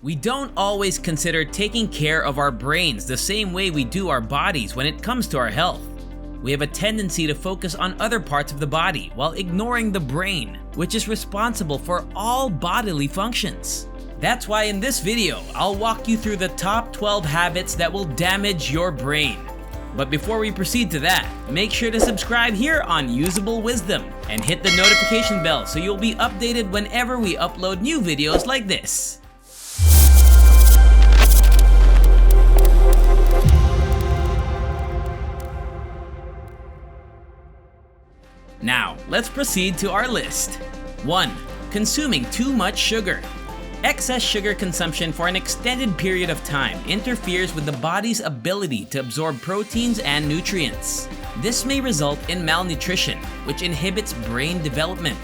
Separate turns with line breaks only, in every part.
We don't always consider taking care of our brains the same way we do our bodies when it comes to our health. We have a tendency to focus on other parts of the body while ignoring the brain, which is responsible for all bodily functions. That's why in this video, I'll walk you through the top 12 habits that will damage your brain. But before we proceed to that, make sure to subscribe here on Usable Wisdom and hit the notification bell so you'll be updated whenever we upload new videos like this. Now, let's proceed to our list. 1. Consuming too much sugar. Excess sugar consumption for an extended period of time interferes with the body's ability to absorb proteins and nutrients. This may result in malnutrition, which inhibits brain development.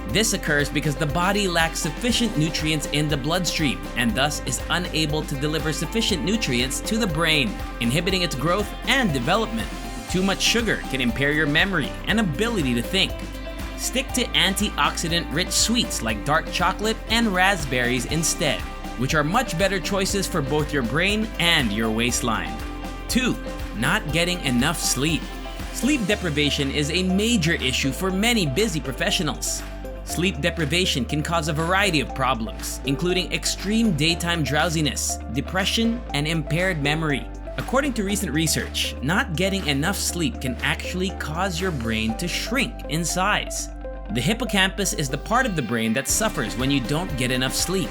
This occurs because the body lacks sufficient nutrients in the bloodstream and thus is unable to deliver sufficient nutrients to the brain, inhibiting its growth and development. Too much sugar can impair your memory and ability to think. Stick to antioxidant-rich sweets like dark chocolate and raspberries instead, which are much better choices for both your brain and your waistline. 2. Not getting enough sleep. Sleep deprivation is a major issue for many busy professionals. Sleep deprivation can cause a variety of problems, including extreme daytime drowsiness, depression, and impaired memory. According to recent research, not getting enough sleep can actually cause your brain to shrink in size. The hippocampus is the part of the brain that suffers when you don't get enough sleep.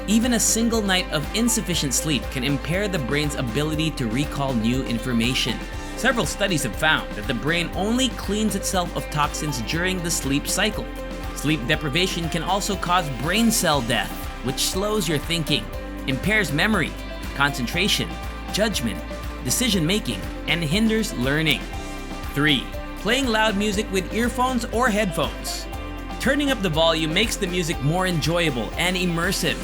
Even a single night of insufficient sleep can impair the brain's ability to recall new information. Several studies have found that the brain only cleans itself of toxins during the sleep cycle. Sleep deprivation can also cause brain cell death, which slows your thinking, impairs memory, concentration, judgment, decision-making, and hinders learning. 3. Playing loud music with earphones or headphones. Turning up the volume makes the music more enjoyable and immersive.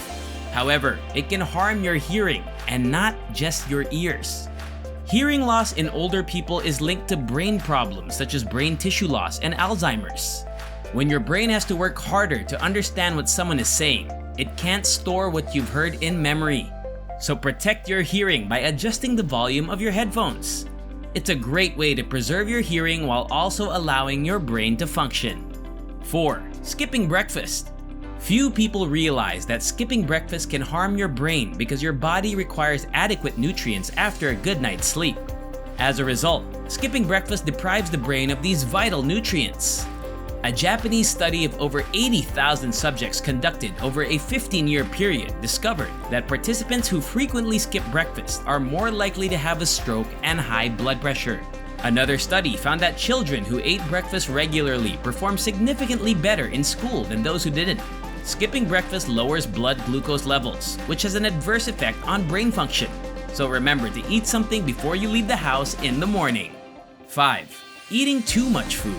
However, it can harm your hearing and not just your ears. Hearing loss in older people is linked to brain problems such as brain tissue loss and Alzheimer's. When your brain has to work harder to understand what someone is saying, it can't store what you've heard in memory. So protect your hearing by adjusting the volume of your headphones. It's a great way to preserve your hearing while also allowing your brain to function. 4. Skipping breakfast. Few people realize that skipping breakfast can harm your brain because your body requires adequate nutrients after a good night's sleep. As a result, skipping breakfast deprives the brain of these vital nutrients. A Japanese study of over 80,000 subjects conducted over a 15-year period discovered that participants who frequently skip breakfast are more likely to have a stroke and high blood pressure. Another study found that children who ate breakfast regularly performed significantly better in school than those who didn't. Skipping breakfast lowers blood glucose levels, which has an adverse effect on brain function. So remember to eat something before you leave the house in the morning. 5. Eating too much food.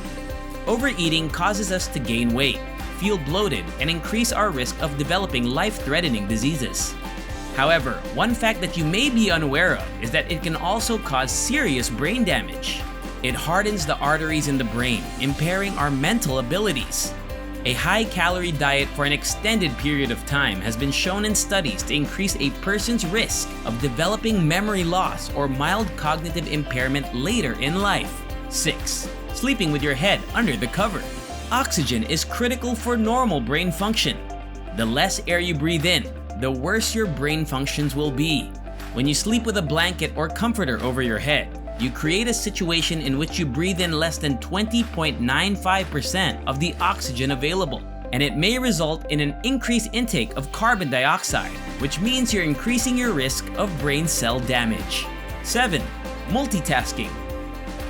Overeating causes us to gain weight, feel bloated, and increase our risk of developing life-threatening diseases. However, one fact that you may be unaware of is that it can also cause serious brain damage. It hardens the arteries in the brain, impairing our mental abilities. A high-calorie diet for an extended period of time has been shown in studies to increase a person's risk of developing memory loss or mild cognitive impairment later in life. 6. Sleeping with your head under the cover. Oxygen is critical for normal brain function. The less air you breathe in, the worse your brain functions will be. When you sleep with a blanket or comforter over your head, you create a situation in which you breathe in less than 20.95% of the oxygen available, and it may result in an increased intake of carbon dioxide, which means you're increasing your risk of brain cell damage. 7. Multitasking.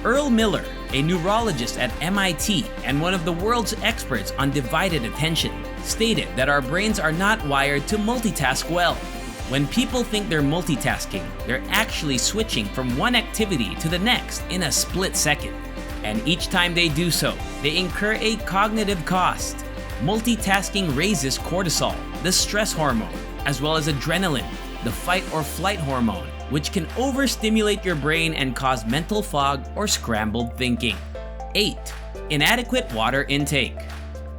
Earl Miller, a neurologist at MIT and one of the world's experts on divided attention, stated that our brains are not wired to multitask well. When people think they're multitasking, they're actually switching from one activity to the next in a split second. And each time they do so, they incur a cognitive cost. Multitasking raises cortisol, the stress hormone, as well as adrenaline, the fight or flight hormone, which can overstimulate your brain and cause mental fog or scrambled thinking. 8. Inadequate water intake.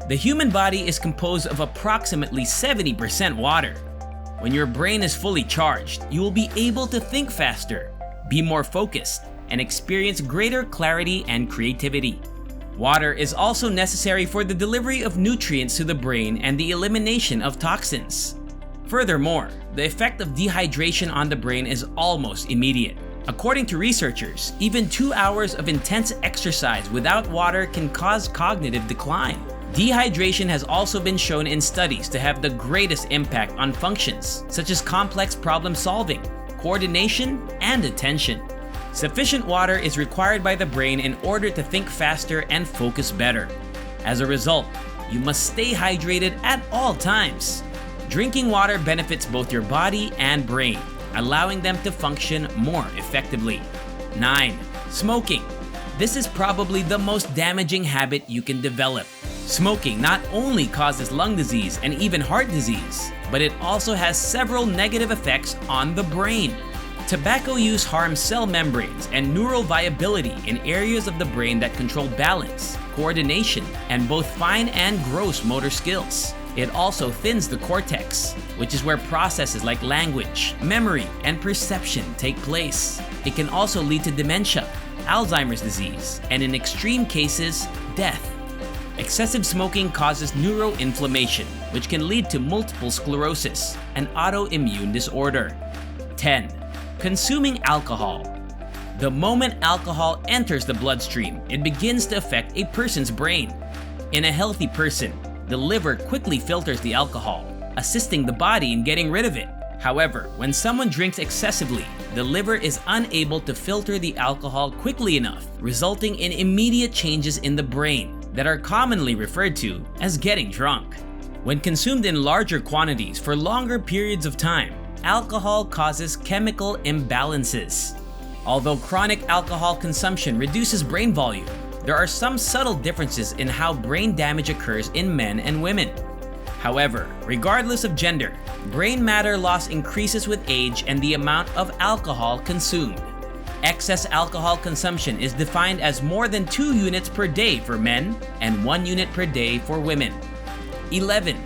The human body is composed of approximately 70% water. When your brain is fully charged, you will be able to think faster, be more focused, and experience greater clarity and creativity. Water is also necessary for the delivery of nutrients to the brain and the elimination of toxins. Furthermore, the effect of dehydration on the brain is almost immediate. According to researchers, even 2 hours of intense exercise without water can cause cognitive decline. Dehydration has also been shown in studies to have the greatest impact on functions such as complex problem solving, coordination, and attention. Sufficient water is required by the brain in order to think faster and focus better. As a result, you must stay hydrated at all times. Drinking water benefits both your body and brain, allowing them to function more effectively. 9. Smoking. This is probably the most damaging habit you can develop. Smoking not only causes lung disease and even heart disease, but it also has several negative effects on the brain. Tobacco use harms cell membranes and neural viability in areas of the brain that control balance, coordination, and both fine and gross motor skills. It also thins the cortex, which is where processes like language, memory, and perception take place. It can also lead to dementia, Alzheimer's disease, and in extreme cases, death. Excessive smoking causes neuroinflammation, which can lead to multiple sclerosis, an autoimmune disorder. 10. Consuming alcohol. The moment alcohol enters the bloodstream, it begins to affect a person's brain. In a healthy person, the liver quickly filters the alcohol, assisting the body in getting rid of it. However, when someone drinks excessively, the liver is unable to filter the alcohol quickly enough, resulting in immediate changes in the brain that are commonly referred to as getting drunk. When consumed in larger quantities for longer periods of time, alcohol causes chemical imbalances. Although chronic alcohol consumption reduces brain volume, there are some subtle differences in how brain damage occurs in men and women. However, regardless of gender, brain matter loss increases with age and the amount of alcohol consumed. Excess alcohol consumption is defined as more than 2 units per day for men and 1 unit per day for women. 11.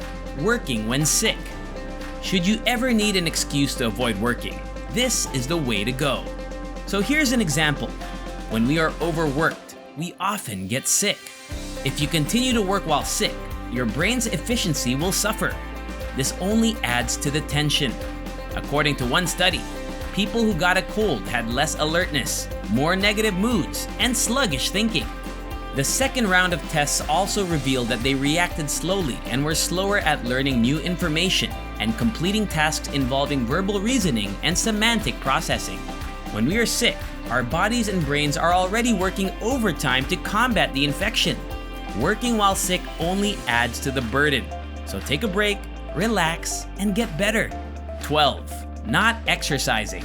Working when sick. Should you ever need an excuse to avoid working, this is the way to go. So here's an example. When we are overworked, we often get sick. If you continue to work while sick, your brain's efficiency will suffer. This only adds to the tension. According to one study, people who got a cold had less alertness, more negative moods, and sluggish thinking. The second round of tests also revealed that they reacted slowly and were slower at learning new information and completing tasks involving verbal reasoning and semantic processing. When we are sick, our bodies and brains are already working overtime to combat the infection. Working while sick only adds to the burden. So take a break, relax, and get better. 12. Not exercising.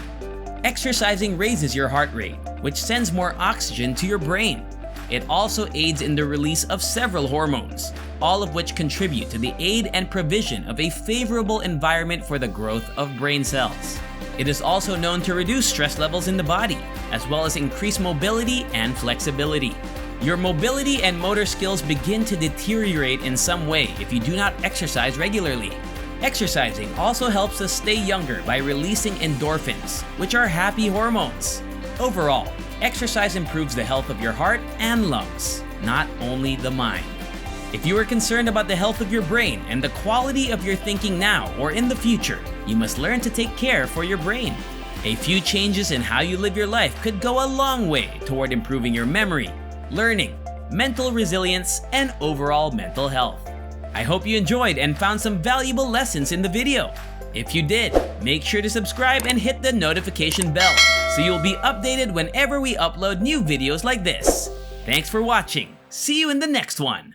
Exercising raises your heart rate, which sends more oxygen to your brain. It also aids in the release of several hormones, all of which contribute to the aid and provision of a favorable environment for the growth of brain cells. It is also known to reduce stress levels in the body, as well as increase mobility and flexibility. Your mobility and motor skills begin to deteriorate in some way if you do not exercise regularly. Exercising also helps us stay younger by releasing endorphins, which are happy hormones. Overall, exercise improves the health of your heart and lungs, not only the mind. If you are concerned about the health of your brain and the quality of your thinking now or in the future, you must learn to take care for your brain. A few changes in how you live your life could go a long way toward improving your memory, learning, mental resilience, and overall mental health. I hope you enjoyed and found some valuable lessons in the video. If you did, make sure to subscribe and hit the notification bell so you'll be updated whenever we upload new videos like this. Thanks for watching. See you in the next one.